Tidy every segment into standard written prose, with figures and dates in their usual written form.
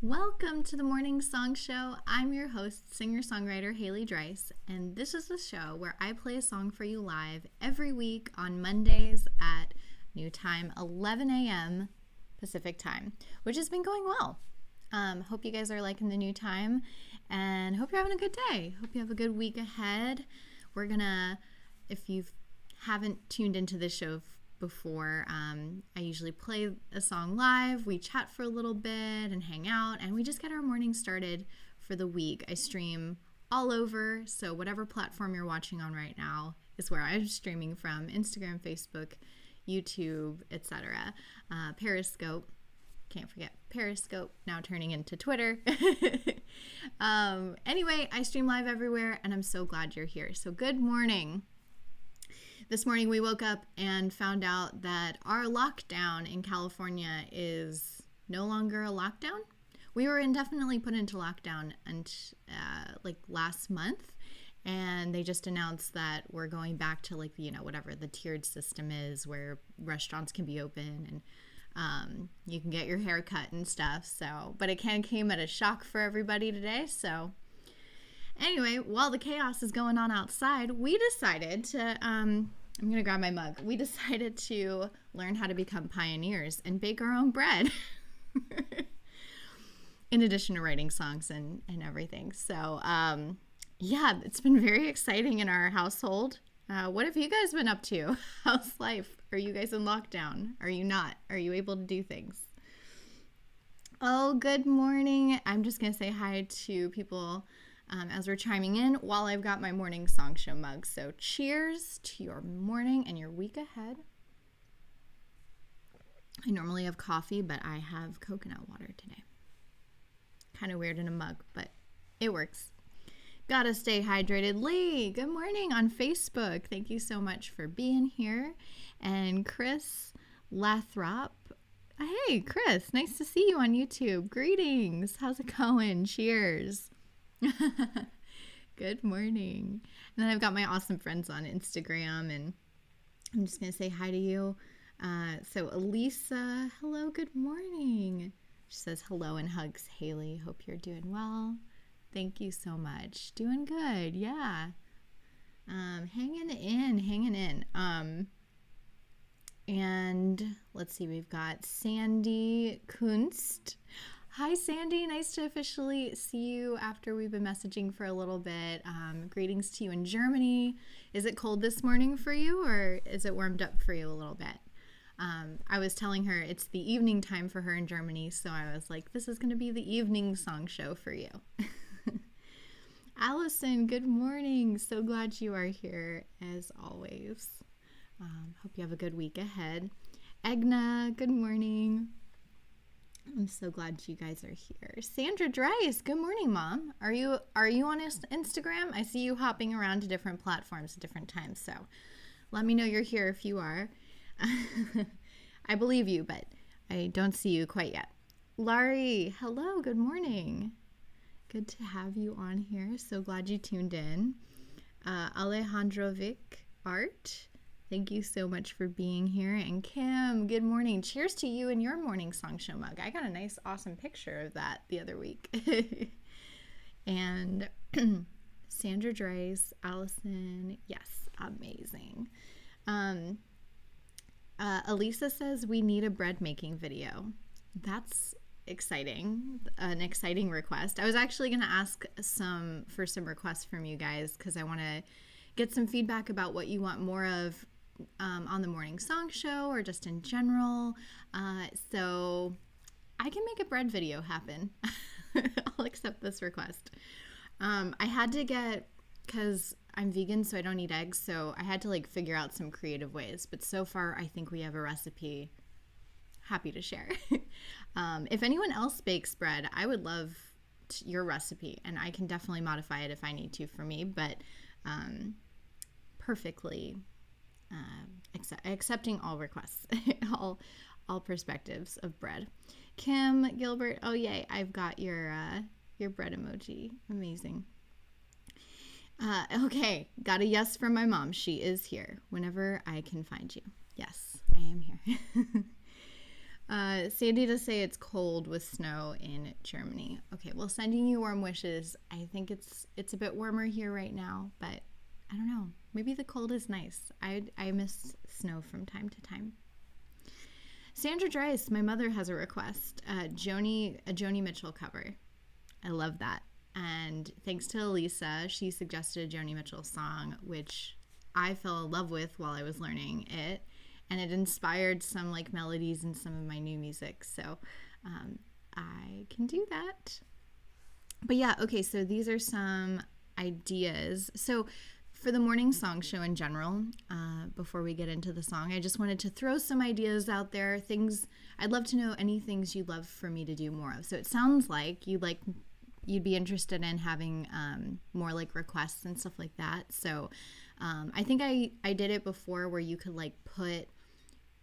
Welcome to the Morning Song Show. I'm your host, singer-songwriter Haley Dreiss, and this is the show where I play a song for you live every week on Mondays at new time, 11 a.m. Pacific time, which has been going well. Hope you guys are liking the new time, and hope you're having a good day. Hope you have a good week ahead. We're gonna, if you haven't tuned into this show before, I usually play a song live, we chat for a little bit and hang out, and we just get our morning started for the week. I stream all over, so whatever platform you're watching on right now is where I'm streaming from: Instagram, Facebook, YouTube, etc. Periscope, can't forget Periscope, now turning into Twitter. Anyway, I stream live everywhere, and I'm so glad you're here. So good morning. This morning we woke up and found out that our lockdown in California is no longer a lockdown. We were indefinitely put into lockdown like last month, and they just announced that we're going back to whatever the tiered system is, where restaurants can be open and you can get your hair cut and stuff. So, but it kind of came at a shock for everybody today. So anyway, while the chaos is going on outside, we decided to, I'm going to grab my mug. We decided to learn how to become pioneers and bake our own bread. In addition to writing songs and everything. So, yeah, it's been very exciting in our household. What have you guys been up to? How's life? Are you guys in lockdown? Are you not? Are you able to do things? Oh, good morning. I'm just going to say hi to people as we're chiming in while I've got my morning song show mug. So cheers to your morning and your week ahead. I normally have coffee, but I have coconut water today. Kind of weird in a mug, but it works. Gotta stay hydrated. Lee, good morning on Facebook. Thank you so much for being here. And Chris Lathrop. Hey, Chris, nice to see you on YouTube. Greetings. How's it going? Cheers. Good morning. And then I've got my awesome friends on Instagram, and I'm just going to say hi to you. So Elisa, hello, good morning. She says hello and hugs, Haley. Hope you're doing well. Thank you so much. Doing good, yeah. Hanging in. And let's see, we've got Sandy Kunst. Hi, Sandy. Nice to officially see you after we've been messaging for a little bit. Greetings to you in Germany. Is it cold this morning for you, or is it warmed up for you a little bit? I was telling her it's the evening time for her in Germany, so I was like, this is going to be the evening song show for you. Allison, good morning. So glad you are here, as always. Hope you have a good week ahead. Egna, good morning. I'm so glad you guys are here. Sandra Dreiss, good morning, Mom. Are you on Instagram? I see you hopping around to different platforms at different times, so let me know you're here if you are. I believe you, but I don't see you quite yet. Laurie, hello, good morning. Good to have you on here. So glad you tuned in. Alejandrovic Art, thank you so much for being here. And Kim, good morning. Cheers to you and your morning song show mug. I got a nice, awesome picture of that the other week. And Sandra Dreiss, Allison, yes, amazing. Elisa says we need a bread making video. That's exciting, an exciting request. I was actually going to ask for some requests from you guys, because I want to get some feedback about what you want more of on the morning song show, or just in general. So I can make a bread video happen. I'll accept this request. I had to get, because I'm vegan, so I don't eat eggs, so I had to figure out some creative ways. But so far, I think we have a recipe. Happy to share. If anyone else bakes bread, I would love your recipe, and I can definitely modify it if I need to for me, but perfectly accepting all requests, all perspectives of bread. Kim Gilbert, oh yay, I've got your bread emoji. Amazing. Okay, got a yes from my mom. She is here whenever I can find you. Yes, I am here. Sandy does say it's cold with snow in Germany. Okay, well, sending you warm wishes. I think it's a bit warmer here right now, but I don't know. Maybe the cold is nice. I miss snow from time to time. Sandra Dreiss, my mother, has a request. A Joni Mitchell cover. I love that. And thanks to Elisa, she suggested a Joni Mitchell song, which I fell in love with while I was learning it. And it inspired some like melodies in some of my new music. So I can do that. But yeah, okay, so these are some ideas. So for the morning song show in general, before we get into the song, I just wanted to throw some ideas out there. Things I'd love to know, any things you'd love for me to do more of. So it sounds like you'd be interested in having more like requests and stuff like that. So I think I did it before where you could like put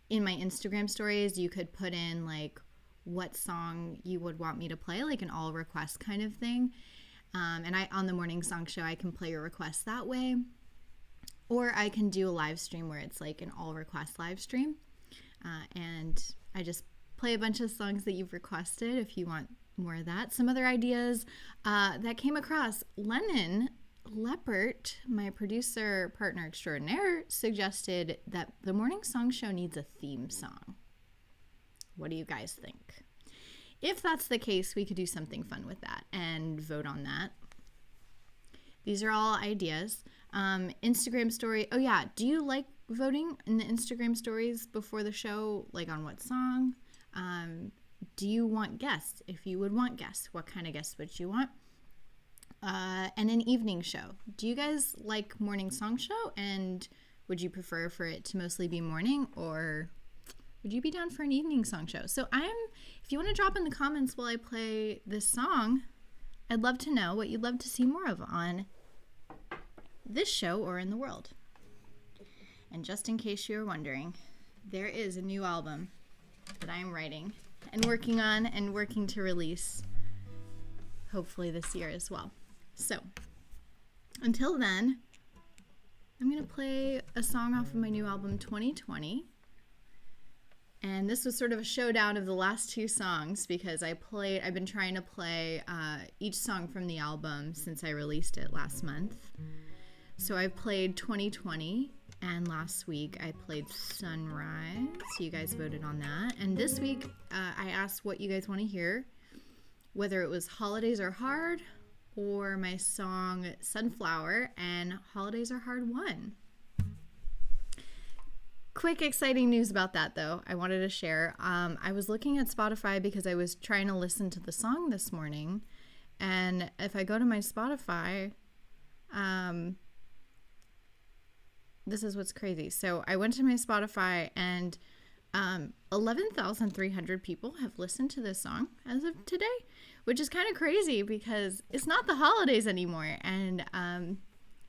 in my Instagram stories, you could put in like what song you would want me to play, like an all request kind of thing. And on the morning song show, I can play your requests that way. Or I can do a live stream where it's like an all request live stream. And I just play a bunch of songs that you've requested if you want more of that. Some other ideas that came across. Lennon Leppert, my producer partner extraordinaire, suggested that the morning song show needs a theme song. What do you guys think? If that's the case, we could do something fun with that and vote on that. These are all ideas. Instagram story. Oh yeah, do you like voting in the Instagram stories before the show, like on what song? Do you want guests? If you would want guests, what kind of guests would you want? And an evening show. Do you guys like morning song show? And would you prefer for it to mostly be morning, or would you be down for an evening song show? So if you want to drop in the comments while I play this song, I'd love to know what you'd love to see more of on this show or in the world. And just in case you're wondering, there is a new album that I'm writing and working on and working to release hopefully this year as well. So until then, I'm going to play a song off of my new album 2020. And this was sort of a showdown of the last two songs because I've been trying to play each song from the album since I released it last month. So I've played 2020, and last week I played Sunrise. So you guys voted on that. And this week I asked what you guys want to hear, whether it was Holidays Are Hard or my song Sunflower, and Holidays Are Hard won. Quick exciting news about that though I wanted to share. I was looking at Spotify because I was trying to listen to the song this morning, and if I go to my Spotify, this is what's crazy. So I went to my Spotify and 11,300 people have listened to this song as of today, which is kind of crazy because it's not the holidays anymore, and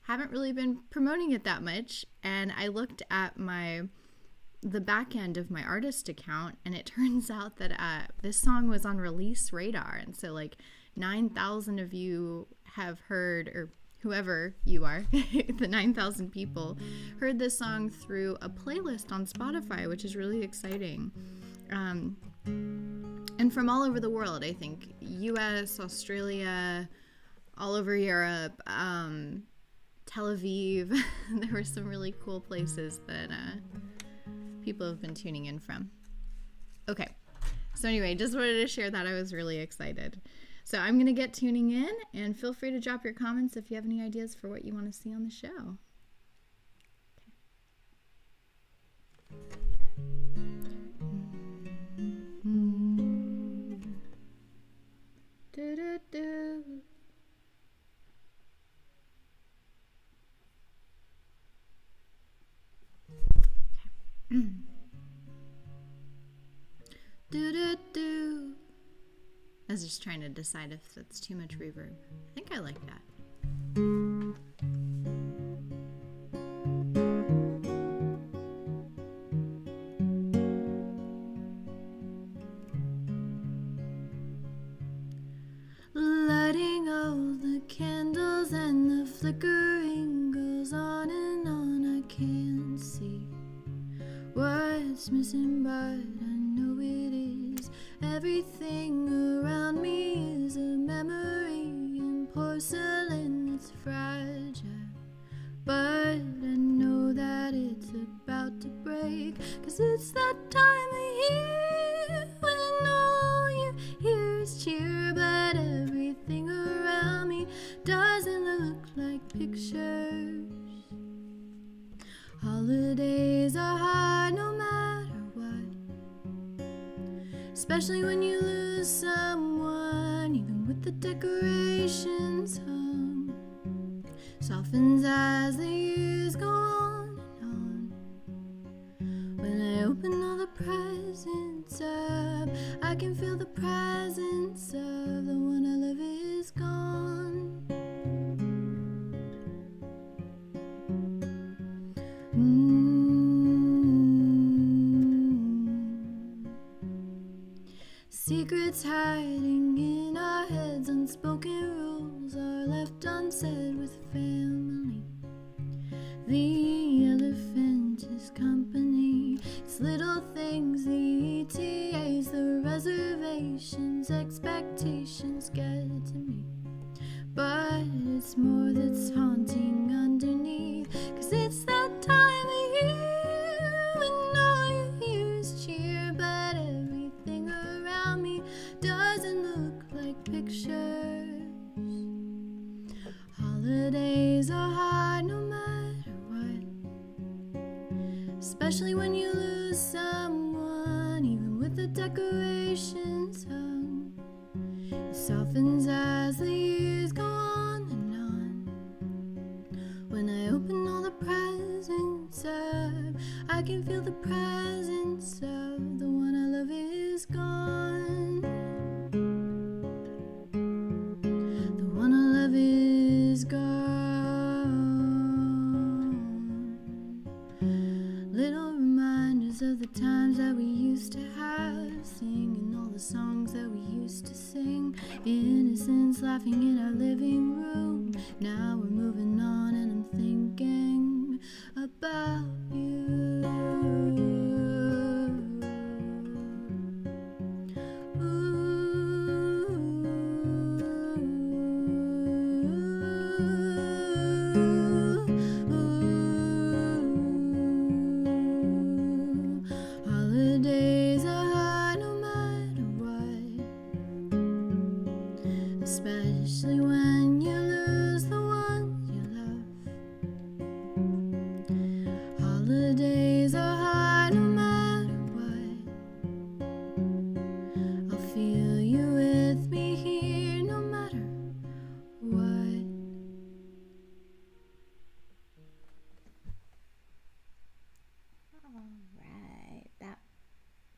haven't really been promoting it that much. And I looked at the back end of my artist account, and it turns out that this song was on release radar, and so like 9,000 of you have heard, or whoever you are, the 9,000 people heard this song through a playlist on Spotify, which is really exciting. And from all over the world, I think US, Australia, all over Europe, Tel Aviv. There were some really cool places that people have been tuning in from. Okay, so anyway, just wanted to share that. I was really excited. So I'm going to get tuning in, and feel free to drop your comments if you have any ideas for what you want to see on the show. Do-do-do. Do-do-do. I was just trying to decide if that's too much reverb. I think I like that. Lighting all the candles and the flickering goes on and on. I can't see what's missing, but I know it is. Everything around me is a memory in porcelain that's fragile. But I know that it's about to break, 'cause it's that time of year when all you hear is cheer. But everything around me doesn't look like pictures. Holidays are hard no matter what, especially when you lose someone. Even with the decorations hung, softens as the years go on and on. When I open all the presents up, I can feel the presence of the one I love is gone. Secrets hiding in our heads, unspoken rules are left unsaid with family. The elephant is company. It's little things, the ETAs, the reservations, expectations get to me. But it's more that's haunting underneath, 'cause it's that time of year when all you hear is cheer. But everything around me doesn't look like pictures. Holidays are hard no matter what, especially when you lose someone. Even with the decorations hung, it softens as the years go on and on. When I open all the presents up, I can feel the presence of the one I love is gone. The one I love is gone. Little reminders of the times that we used to have, singing all the songs that we used to sing. Innocence laughing in our living room. Now we're moving on and I'm thinking about you. Holidays are hard no matter what, especially when you lose the ones you love. Holidays are hard no matter what. I'll feel you with me here no matter what. Alright, that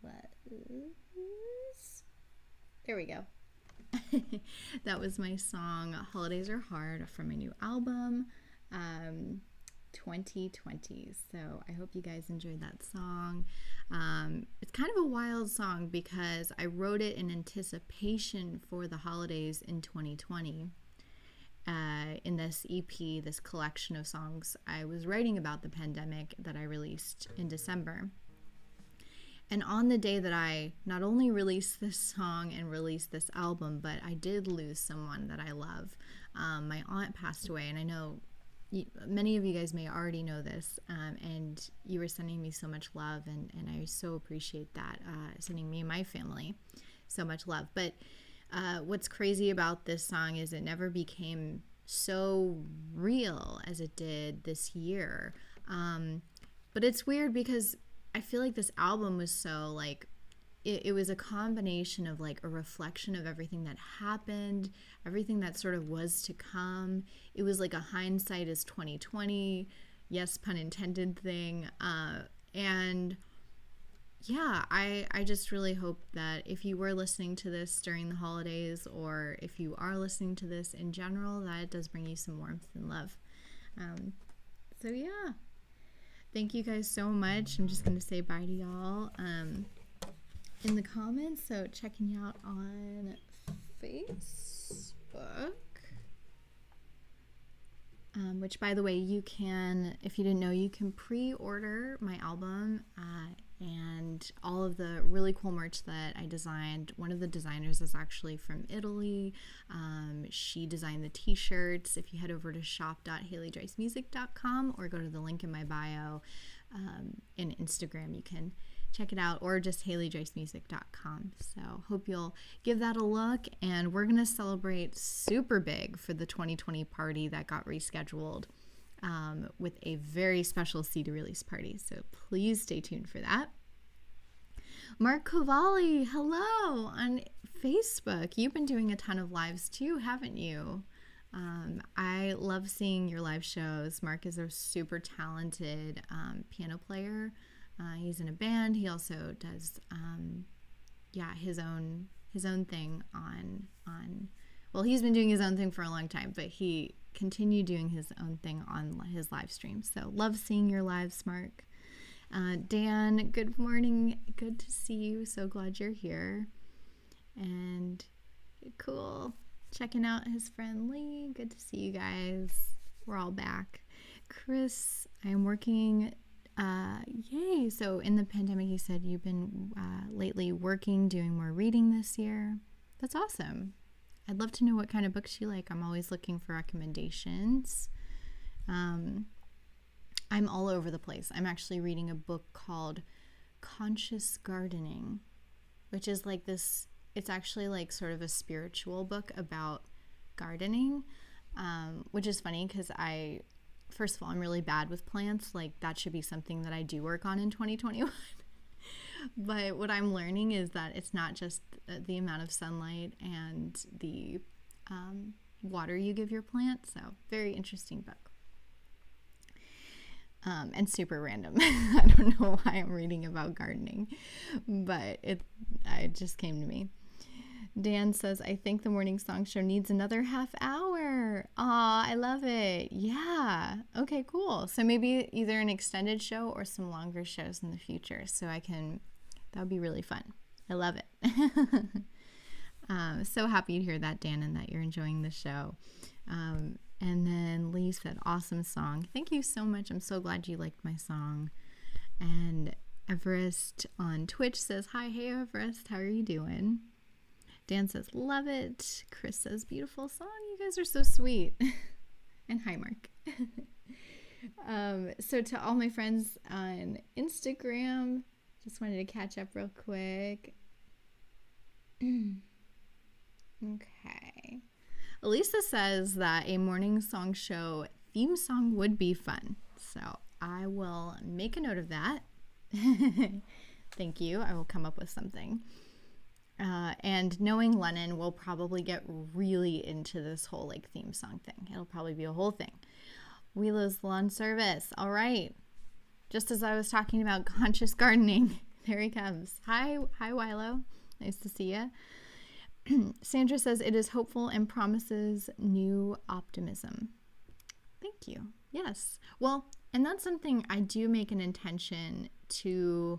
was... There we go. That was my song Holidays Are Hard from my new album 2020. So I hope you guys enjoyed that song. It's kind of a wild song because I wrote it in anticipation for the holidays in 2020. In this EP, this collection of songs I was writing about the pandemic that I released in December. And on the day that I not only released this song and released this album, but I did lose someone that I love. My aunt passed away, and I know many of you guys may already know this, and you were sending me so much love, and I so appreciate that, sending me and my family so much love. But what's crazy about this song is it never became so real as it did this year. But it's weird because I feel like this album was so like, it was a combination of like a reflection of everything that happened, everything that sort of was to come. It was like a hindsight is 2020, yes, pun intended thing. And yeah, I just really hope that if you were listening to this during the holidays, or if you are listening to this in general, that it does bring you some warmth and love. So yeah, thank you guys so much. I'm just going to say bye to y'all in the comments. So checking you out on Facebook, which by the way, you can, if you didn't know, you can pre-order my album and all of the really cool merch that I designed. One of the designers is actually from Italy. She designed the t-shirts. If you head over to shop.haleydricemusic.com or go to the link in my bio in Instagram, you can check it out, or just haleydricemusic.com. So hope you'll give that a look. And we're going to celebrate super big for the 2020 party that got rescheduled, with a very special CD release party. So please stay tuned for that. Mark Cavalli, hello on Facebook. You've been doing a ton of lives too, haven't you? I love seeing your live shows. Mark is a super talented piano player. He's in a band. He also does his own thing on well, he's been doing his own thing for a long time, but he continued doing his own thing on his live stream. So love seeing your lives, Mark. Dan, good morning. Good to see you. So glad you're here. And cool. Checking out his friend Lee. Good to see you guys. We're all back. Chris, I am working. Yay. So in the pandemic, you said you've been lately working, doing more reading this year. That's awesome. I'd love to know what kind of books you like. I'm always looking for recommendations. I'm all over the place. I'm actually reading a book called Conscious Gardening, which is like this, it's actually like sort of a spiritual book about gardening, which is funny because first of all, I'm really bad with plants. Like that should be something that I do work on in 2021. But what I'm learning is that it's not just the amount of sunlight and the water you give your plant. So very interesting book. And super random. I don't know why I'm reading about gardening, but it just came to me. Dan says, I think the morning song show needs another half hour. Aw, I love it. Yeah. Okay, cool. So maybe either an extended show or some longer shows in the future. So that would be really fun. I love it. So happy to hear that, Dan, and that you're enjoying the show. And then Lee said, awesome song. Thank you so much. I'm so glad you liked my song. And Everest on Twitch says, hi, hey, Everest. How are you doing? Dan says, love it. Chris says, beautiful song. You guys are so sweet. And hi, Mark. So to all my friends on Instagram, just wanted to catch up real quick. Okay. Elisa says that a morning song show theme song would be fun. So I will make a note of that. Thank you. I will come up with something. And knowing Lennon, we'll probably get really into this whole like theme song thing. It'll probably be a whole thing. Wilo's Lawn Service. All right. Just as I was talking about conscious gardening, there he comes. Hi, Wilo. Nice to see you. Sandra says it is hopeful and promises new optimism. Thank you. Yes. Well, and that's something I do make an intention to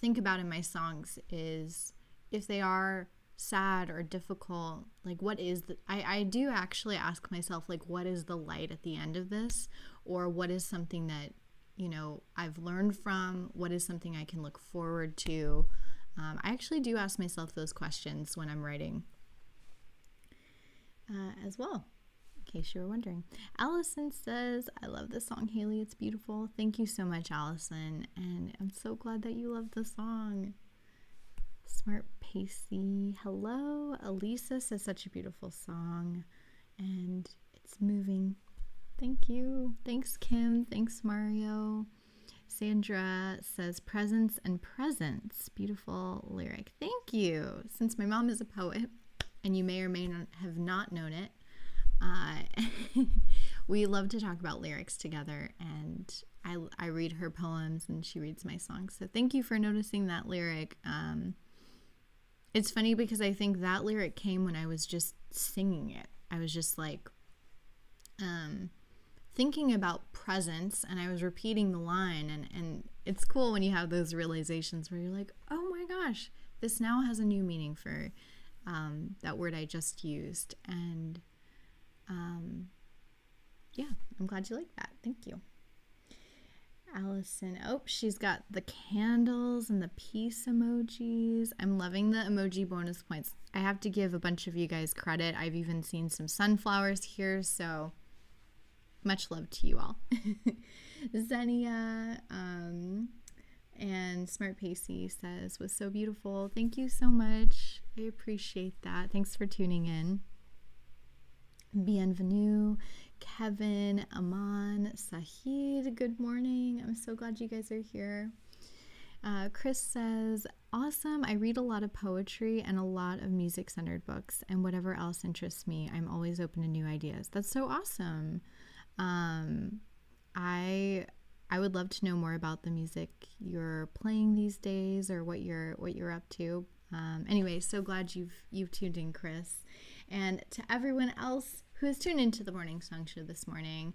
think about in my songs, is if they are sad or difficult, like what is I do actually ask myself, like, what is the light at the end of this? Or what is something that, I've learned from? What is something I can look forward to? I actually do ask myself those questions when I'm writing as well, in case you were wondering. Allison says, I love the song, Haley. It's beautiful. Thank you so much, Allison. And I'm so glad that you love the song. Smart Pacey. Hello. Elisa says, such a beautiful song. And it's moving. Thank you. Thanks, Kim. Thanks, Mario. Sandra says, presence and presence. Beautiful lyric. Thank you. Since my mom is a poet, and you may or may not have not known it, we love to talk about lyrics together, and I read her poems and she reads my songs. So thank you for noticing that lyric. It's funny because I think that lyric came when I was just singing it. I was just like thinking about presence, and I was repeating the line, and it's cool when you have those realizations where you're like, oh my gosh, this now has a new meaning for that word I just used. And yeah, I'm glad you like that. Thank you. Allison. Oh, she's got the candles and the peace emojis. I'm loving the emoji bonus points. I have to give a bunch of you guys credit. I've even seen some sunflowers here, so much love to you all. Xenia and Smart Pacey says, was so beautiful. Thank you so much. I appreciate that. Thanks for tuning in. Bienvenue, Kevin, Aman, Sahid, good morning. I'm so glad you guys are here. Chris says, awesome. I read a lot of poetry and a lot of music-centered books, and whatever else interests me, I'm always open to new ideas. That's so awesome. I would love to know more about the music you're playing these days, or what you're up to. Anyway, so glad you've tuned in, Chris. And to everyone else who has tuned into the Morning Song Show this morning,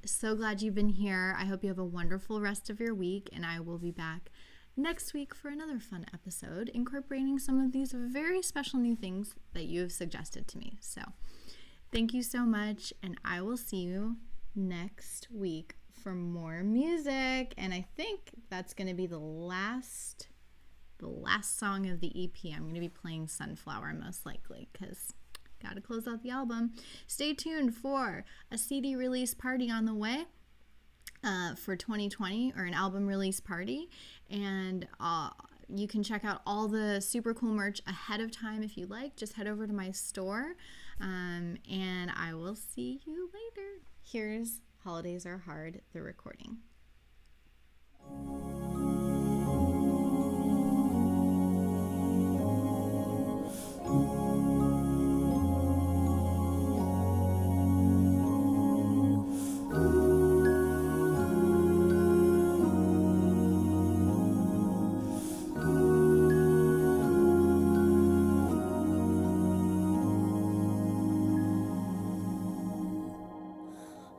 so glad you've been here. I hope you have a wonderful rest of your week, and I will be back next week for another fun episode incorporating some of these very special new things that you have suggested to me. So thank you so much, and I will see you next week for more music. And I think that's going to be the last song of the EP. I'm going to be playing Sunflower most likely, because got to close out the album. Stay tuned for a CD release party on the way for 2020, or an album release party. And you can check out all the super cool merch ahead of time if you like. Just head over to my store, and I will see you later. Here's Holidays Are Hard, the recording.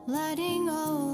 Letting go